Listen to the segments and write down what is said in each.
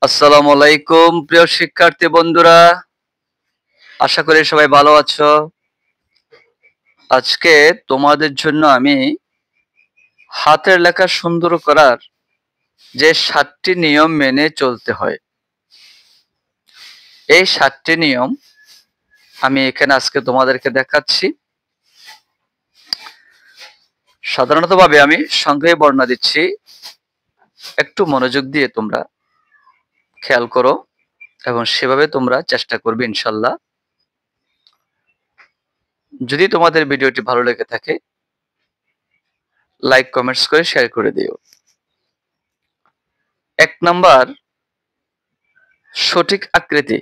আসসালামু আলাইকুম প্রিয় শিক্ষার্থী বন্ধুরা, আশা করি সবাই ভালো আছো। আজকে তোমাদের জন্য আমি হাতের লেখা সুন্দর করার যে 7টি নিয়ম মেনে চলতে হয়, এই 7টি নিয়ম আমি এখানে আজকে তোমাদেরকে দেখাচ্ছি। সাধারণতভাবে আমি সংক্ষেপে বর্ণনা দিচ্ছি, একটু মনোযোগ দিয়ে তোমরা খেয়াল করো এবং সেভাবে তোমরা চেষ্টা করবে ইনশাল্লাহ। যদি তোমাদের ভিডিওটি ভালো লেগে থাকে, লাইক কমেন্টস করে শেয়ার করে দিও। 1 নাম্বার, সঠিক আকৃতি।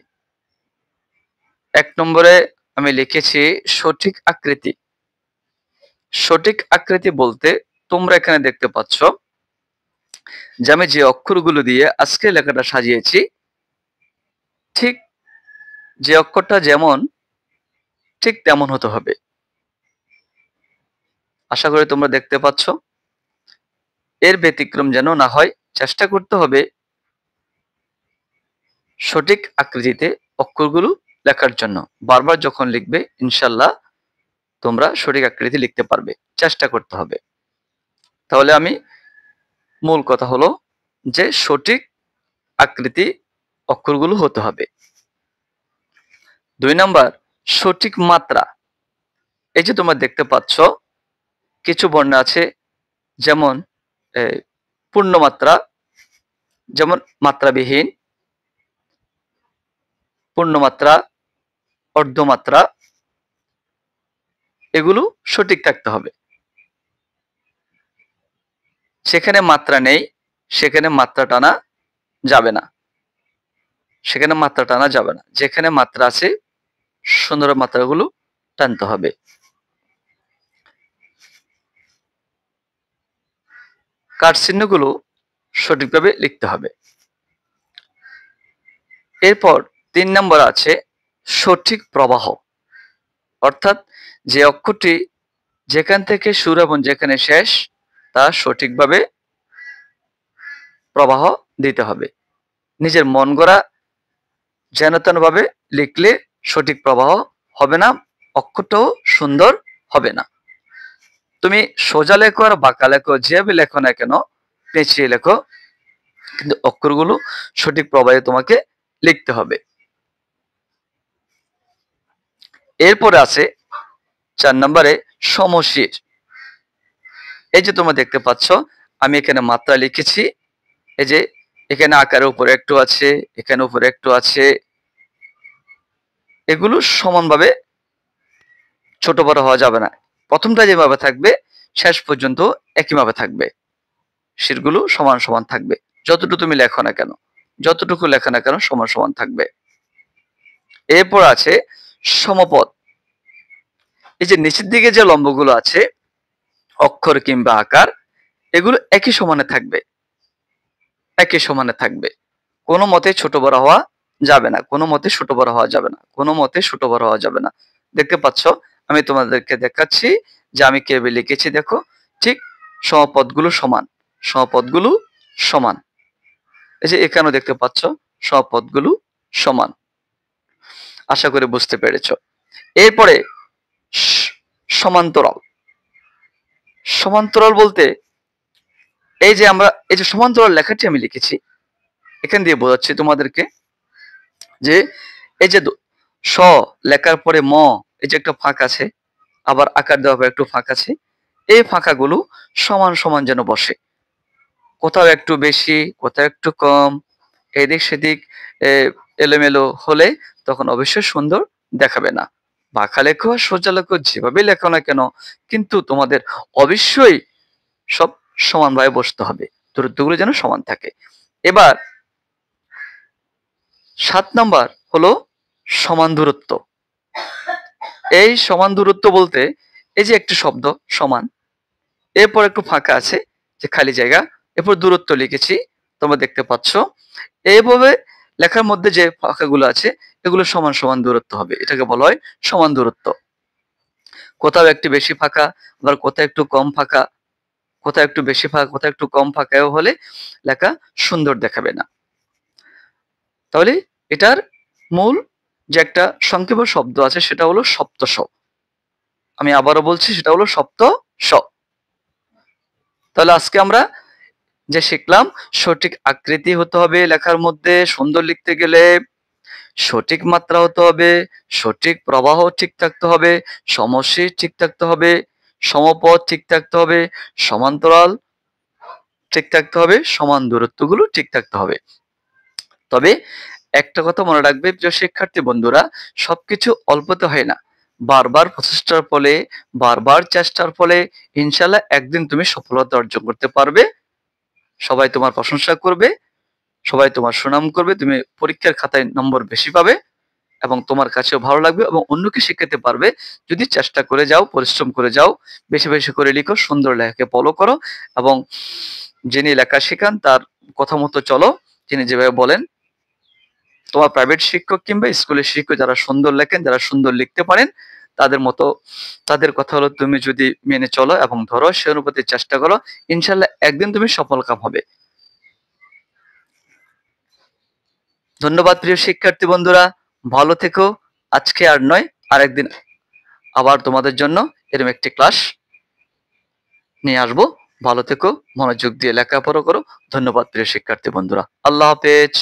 1 নম্বরে আমি লিখেছি সঠিক আকৃতি। সঠিক আকৃতি বলতে তোমরা এখানে দেখতে পাচ্ছ যে আমি যে অক্ষরগুলো দিয়ে আজকে লেখাটা সাজিয়েছি, ঠিক যে অক্ষরটা যেমন ঠিক তেমন হতে হবে। আশা করি তোমরা দেখতে পাচ্ছ। এর ব্যতিক্রম যেন না হয়, চেষ্টা করতে হবে সঠিক আকৃতিতে অক্ষরগুলো লেখার জন্য। বারবার যখন লিখবে ইনশাল্লাহ তোমরা সঠিক আকৃতি লিখতে পারবে, চেষ্টা করতে হবে। তাহলে আমি মূল কথা হলো যে সঠিক আকৃতি অক্ষরগুলো হতে হবে। 2 নাম্বার, সঠিক মাত্রা। এই যে তোমরা দেখতে পাচ্ছ কিছু বর্ণ আছে, যেমন পূর্ণমাত্রা, যেমন মাত্রাবিহীন, পূর্ণমাত্রা, অর্ধমাত্রা, এগুলো সঠিক থাকতে হবে। সেখানে মাত্রা নেই সেখানে মাত্রা টানা যাবে না, সেখানে মাত্রা টানা যাবে না। যেখানে মাত্রা আছে সুন্দর মাত্রাগুলো টানতে হবে। কাট চিহ্নগুলো সঠিকভাবে লিখতে হবে। এরপর 3 নম্বর আছে সঠিক প্রবাহ, অর্থাৎ যে অক্ষরটি যেখান থেকে শুরু এবং যেখানে শেষ তা সঠিকভাবে প্রবাহ দিতে হবে। নিজের মন গড়া যেন তেনভাবে লিখলে সঠিক প্রবাহ হবে না, অক্ষরটাও সুন্দর হবে না। তুমি সোজা লেখো আর বাঁকা লেখো, যেভাবে লেখো না কেন, পেঁচিয়ে লেখো, কিন্তু অক্ষরগুলো সঠিক প্রবাহে তোমাকে লিখতে হবে। এরপরে আছে 4 নম্বরে সমশীর। এই যে তোমরা দেখতে পাচ্ছ আমি এখানে মাত্রা লিখেছি, এই যে এখানে আকারের উপরে একটু আছে, এখানে উপরে একটু আছে, এগুলো সমানভাবে ছোট বড় হওয়া যাবে না। প্রথমটা যেভাবে থাকবে শেষ পর্যন্ত একইভাবে থাকবে, শিরগুলো সমান সমান থাকবে। যতটুকু তুমি লেখো না কেন, যতটুকু লেখো না কেন সমান সমান থাকবে। এরপর আছে সমপদ। এই যে নিচের দিকে যে লম্বগুলো আছে অক্ষর কিংবা আকার, এগুলো একই সমানে থাকবে, একই সমানে থাকবে। কোনো মতে ছোট বড় হওয়া যাবে না, কোনো মতে ছোট বড় হওয়া যাবে না, কোনো মতে ছোট বড় হওয়া যাবে না। দেখতে পাচ্ছ আমি তোমাদেরকে দেখাচ্ছি যে আমি কিভাবে লিখেছি, দেখো ঠিক সমপদগুলো সমান, সমপদগুলো সমান। এই যে এখানেও দেখতে পাচ্ছ সমপদগুলো সমান। আশা করি বুঝতে পেরেছ। এরপরে সমান্তরাল। সমান্তরাল বলতে এই যে আমরা এই যে সমান্তরাল লেখাটি আমি লিখেছি, এখান দিয়ে বোঝাচ্ছি তোমাদেরকে যে এই যে স লেখার পরে ম, এই যে একটা ফাঁক আছে, আবার আকার দেওয়ার পর একটু ফাঁক আছে, এই ফাঁকাগুলো সমান সমান যেন বসে। কোথাও একটু বেশি কোথাও একটু কম, এদিক সেদিক এলোমেলো হলে তখন অবশ্যই সুন্দর দেখাবে না। বাঁকা লেখো আর সোজা লেখো, যেভাবে লেখো না কেন, কিন্তু তোমাদের অবশ্যই সব সমানভাবে বসতে হবে, দূরত্বগুলো যেন সমান থাকে। এবার 7 নাম্বার হলো সমান দূরত্ব। এই সমান দূরত্ব বলতে এই যে একটি শব্দ সমান, এরপর একটু ফাঁকা আছে যে খালি জায়গা, এরপর দূরত্ব লিখেছি, তোমরা দেখতে পাচ্ছ। এইভাবে লেখার মধ্যে যে ফাঁকাগুলো আছে এগুলো সমান সমান দূরত্ব হবে, এটাকে বলা হয় সমান দূরত্ব। কোথাও একটু বেশি ফাঁকা, আবার কোথাও একটু কম ফাঁকা, কোথাও একটু বেশি ফাঁকা কোথাও একটু কম ফাঁকাও হলে লেখা সুন্দর দেখাবে না। তাহলে এটার মূল যে একটা সংক্ষেপ শব্দ আছে সেটা হলো সপ্ত স। আমি আবারও বলছি, সেটা হলো সপ্ত স। তাহলে আজকে আমরা যে শিখলাম, সঠিক আকৃতি হতে হবে লেখার মধ্যে, সুন্দর লিখতে গেলে সঠিক মাত্রা হতে হবে, সঠিক প্রবাহ ঠিক থাকতে হবে, সমশীর ঠিক থাকতে হবে, সমপদ ঠিক থাকতে হবে, সমান্তরাল ঠিক থাকতে হবে, সমান দূরত্বগুলো ঠিক থাকতে হবে। তবে একটা কথা মনে রাখবে প্রিয় শিক্ষার্থী বন্ধুরা, সবকিছু অল্পতে হয় না। বারবার প্রচেষ্টার ফলে, বারবার চেষ্টার ফলে ইনশাল্লাহ একদিন তুমি সফলতা অর্জন করতে পারবে। সবাই তোমার প্রশংসা করবে, সবাই তোমার সুনাম করবে, তুমি পরীক্ষার খাতায় নম্বর বেশি পাবে এবং তোমার কাছেও ভালো লাগবে এবং অন্যকে শিখাতে পারবে। যদি চেষ্টা করে যাও, পরিশ্রম করে যাও, বেশি বেশি করে লিখো, সুন্দর লেখাকে ফলো করো এবং যিনি লেখা শেখান তার কথা মতো চলো। তিনি যেভাবে বলেন, তোমার প্রাইভেট শিক্ষক কিংবা স্কুলের শিক্ষক যারা সুন্দর লেখেন, যারা সুন্দর লিখতে পারেন, তাদের মতো, তাদের কথা হলো তুমি যদি মেনে চলো এবং ধরো, সে অনুপাতে চেষ্টা করো, ইনশাল্লাহ একদিন তুমি সফল কাম হবে। ধন্যবাদ প্রিয় শিক্ষার্থী বন্ধুরা, ভালো থেকো। আজকে আর নয়, আরেকদিন আবার তোমাদের জন্য এরকম একটি ক্লাস নিয়ে আসবো। ভালো থেকো, মনোযোগ দিয়ে লেখাপড়া করো। ধন্যবাদ প্রিয় শিক্ষার্থী বন্ধুরা, আল্লাহ হাফেজ।